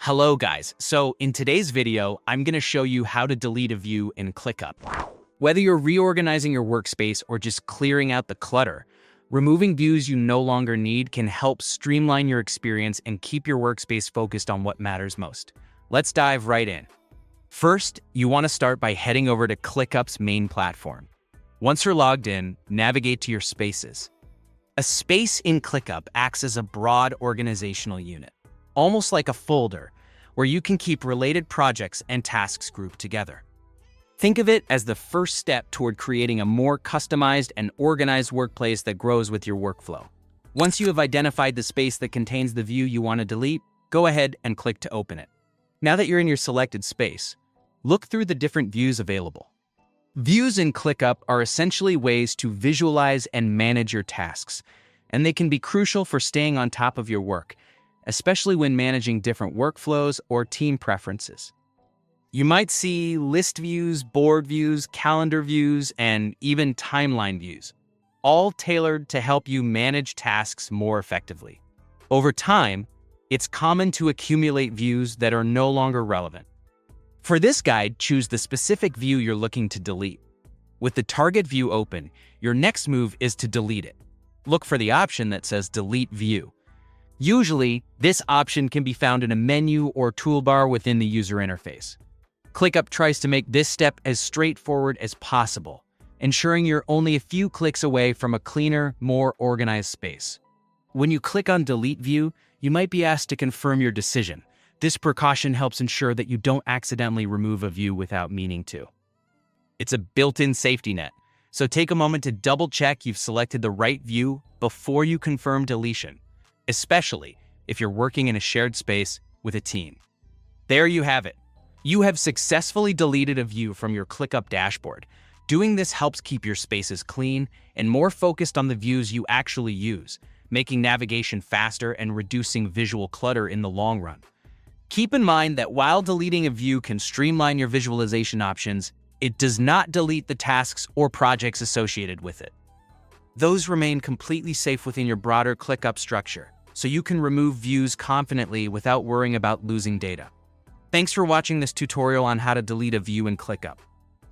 Hello guys, so in today's video, I'm going to show you how to delete a view in ClickUp. Whether you're reorganizing your workspace or just clearing out the clutter, removing views you no longer need can help streamline your experience and keep your workspace focused on what matters most. Let's dive right in. First, you want to start by heading over to ClickUp's main platform. Once you're logged in, navigate to your spaces. A space in ClickUp acts as a broad organizational unit, almost like a folder, where you can keep related projects and tasks grouped together. Think of it as the first step toward creating a more customized and organized workplace that grows with your workflow. Once you have identified the space that contains the view you want to delete, go ahead and click to open it. Now that you're in your selected space, look through the different views available. Views in ClickUp are essentially ways to visualize and manage your tasks, and they can be crucial for staying on top of your work, especially when managing different workflows or team preferences. You might see list views, board views, calendar views, and even timeline views, all tailored to help you manage tasks more effectively. Over time, it's common to accumulate views that are no longer relevant. For this guide, choose the specific view you're looking to delete. With the target view open, your next move is to delete it. Look for the option that says Delete View. Usually, this option can be found in a menu or toolbar within the user interface. ClickUp tries to make this step as straightforward as possible, ensuring you're only a few clicks away from a cleaner, more organized space. When you click on Delete View, you might be asked to confirm your decision. This precaution helps ensure that you don't accidentally remove a view without meaning to. It's a built-in safety net, so take a moment to double-check you've selected the right view before you confirm deletion, especially if you're working in a shared space with a team. There you have it. You have successfully deleted a view from your ClickUp dashboard. Doing this helps keep your spaces clean and more focused on the views you actually use, making navigation faster and reducing visual clutter in the long run. Keep in mind that while deleting a view can streamline your visualization options, it does not delete the tasks or projects associated with it. Those remain completely safe within your broader ClickUp structure, so you can remove views confidently without worrying about losing data. Thanks for watching this tutorial on how to delete a view in ClickUp.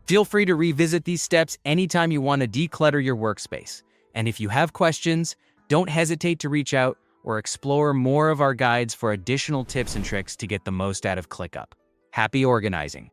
Feel free to revisit these steps anytime you want to declutter your workspace. And if you have questions, don't hesitate to reach out or explore more of our guides for additional tips and tricks to get the most out of ClickUp. Happy organizing!